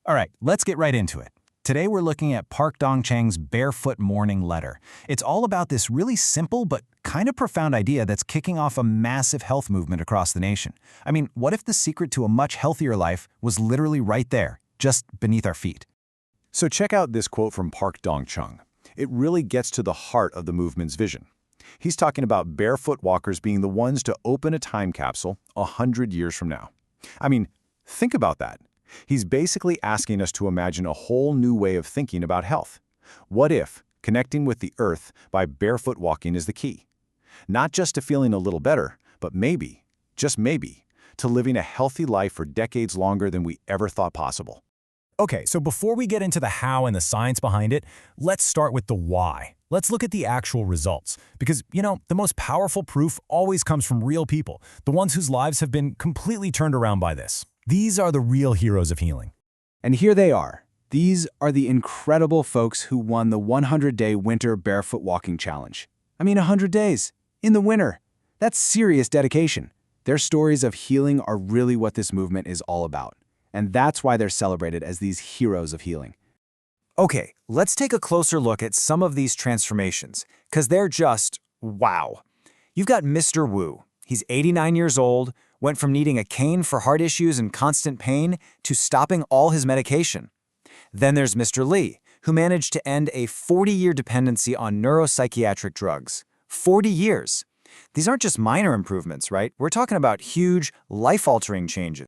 All right, let's get right into it. Today we're looking at Park Dong-chang's Barefoot Morning Letter. It's all about this really simple but kind of profound idea that's kicking off a massive health movement across the nation. I mean, what if the secret to a much healthier life was literally right there, just beneath our feet? So check out this quote from Park Dong-chung. It really gets to the heart of the movement's vision. He's talking about barefoot walkers being the ones to open a time capsule 100 years from now. I mean, think about that. He's basically asking us to imagine a whole new way of thinking about health. What if connecting with the earth by barefoot walking is the key? Not just to feeling a little better, but maybe, just maybe, to living a healthy life for decades longer than we ever thought possible. Okay, so before we get into the how and the science behind it, let's start with the why. Let's look at the actual results. Because, the most powerful proof always comes from real people, the ones whose lives have been completely turned around by this. These are the real heroes of healing. And here they are. These are the incredible folks who won the 100-day winter barefoot walking challenge. 100 days in the winter. That's serious dedication. Their stories of healing are really what this movement is all about. And that's why they're celebrated as these heroes of healing. Okay, let's take a closer look at some of these transformations, because they're just wow. You've got Mr. Wu. He's 89 years old, went from needing a cane for heart issues and constant pain to stopping all his medication. Then there's Mr. Li, who managed to end a 40-year dependency on neuropsychiatric drugs. 40 years. These aren't just minor improvements, right? We're talking about huge, life-altering changes.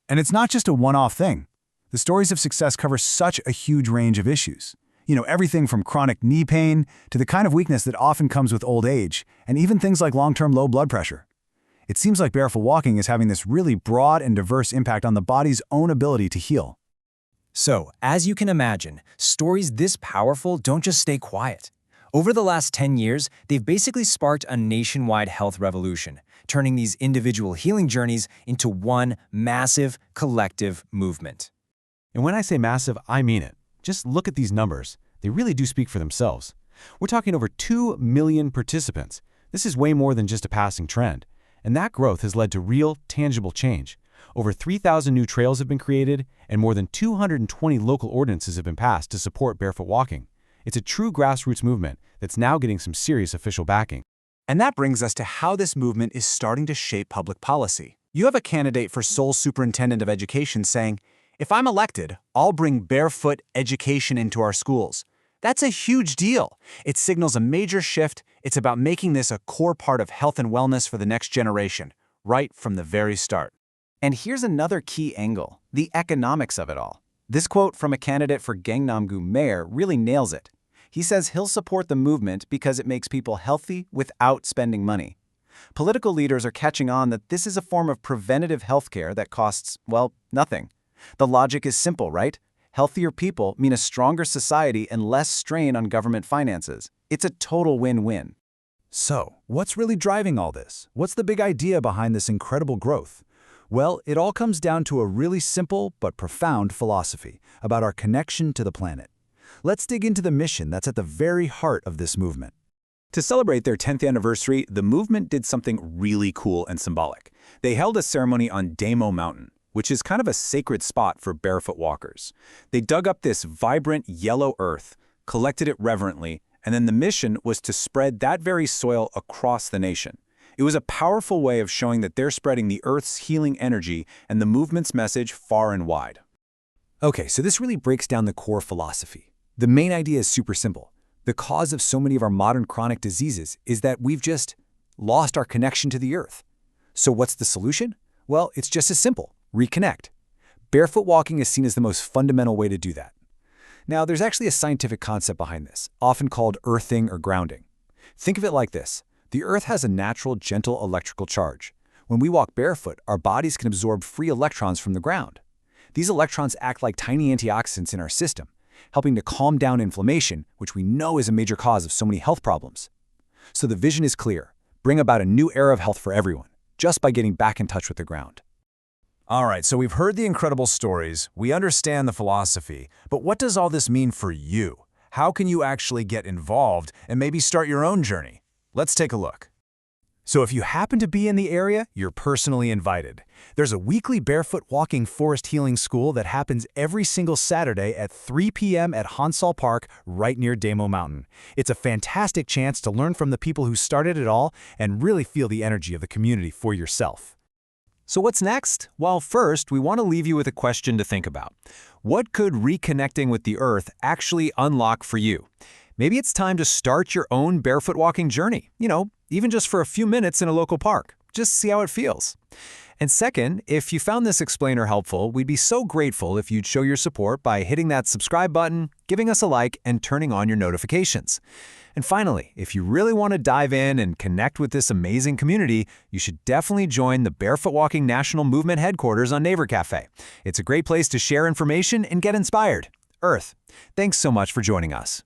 And it's not just a one-off thing. The stories of success cover such a huge range of issues. Everything from chronic knee pain to the kind of weakness that often comes with old age, and even things like long-term low blood pressure. It seems like barefoot walking is having this really broad and diverse impact on the body's own ability to heal. So, as you can imagine, stories this powerful don't just stay quiet. Over the last 10 years, they've basically sparked a nationwide health revolution, turning these individual healing journeys into one massive, collective movement. And when I say massive, I mean it. Just look at these numbers. They really do speak for themselves. We're talking over 2 million participants. This is way more than just a passing trend. And that growth has led to real, tangible change. Over 3,000 new trails have been created, and more than 220 local ordinances have been passed to support barefoot walking. It's a true grassroots movement that's now getting some serious official backing. And that brings us to how this movement is starting to shape public policy. You have a candidate for sole superintendent of education saying, "If I'm elected, I'll bring barefoot education into our schools." That's a huge deal. It signals a major shift. It's about making this a core part of health and wellness for the next generation, right from the very start. And here's another key angle, the economics of it all. This quote from a candidate for Gangnam-gu mayor really nails it. He says he'll support the movement because it makes people healthy without spending money. Political leaders are catching on that this is a form of preventative healthcare that costs, well, nothing. The logic is simple, right? Healthier people mean a stronger society and less strain on government finances. It's a total win-win. So, what's really driving all this? What's the big idea behind this incredible growth? Well, it all comes down to a really simple but profound philosophy about our connection to the planet. Let's dig into the mission that's at the very heart of this movement. To celebrate their 10th anniversary, the movement did something really cool and symbolic. They held a ceremony on Daemo Mountain, which is kind of a sacred spot for barefoot walkers. They dug up this vibrant yellow earth, collected it reverently, and then the mission was to spread that very soil across the nation. It was a powerful way of showing that they're spreading the earth's healing energy and the movement's message far and wide. Okay, so this really breaks down the core philosophy. The main idea is super simple. The cause of so many of our modern chronic diseases is that we've just lost our connection to the earth. So what's the solution? Well, it's just as simple. Reconnect. Barefoot walking is seen as the most fundamental way to do that. Now, there's actually a scientific concept behind this, often called earthing or grounding. Think of it like this. The earth has a natural, gentle electrical charge. When we walk barefoot, our bodies can absorb free electrons from the ground. These electrons act like tiny antioxidants in our system, helping to calm down inflammation, which we know is a major cause of so many health problems. So the vision is clear. Bring about a new era of health for everyone, just by getting back in touch with the ground. All right, so we've heard the incredible stories, we understand the philosophy, but what does all this mean for you? How can you actually get involved and maybe start your own journey? Let's take a look. So if you happen to be in the area, you're personally invited. There's a weekly Barefoot Walking Forest Healing School that happens every single Saturday at 3 p.m. at Hansall Park, right near Daemo Mountain. It's a fantastic chance to learn from the people who started it all and really feel the energy of the community for yourself. So what's next? Well, first, we want to leave you with a question to think about. What could reconnecting with the earth actually unlock for you? Maybe it's time to start your own barefoot walking journey, even just for a few minutes in a local park. Just see how it feels. And second, if you found this explainer helpful, we'd be so grateful if you'd show your support by hitting that subscribe button, giving us a like, and turning on your notifications. And finally, if you really want to dive in and connect with this amazing community, you should definitely join the Barefoot Walking National Movement headquarters on Neighbor Cafe. It's a great place to share information and get inspired. Earth, thanks so much for joining us.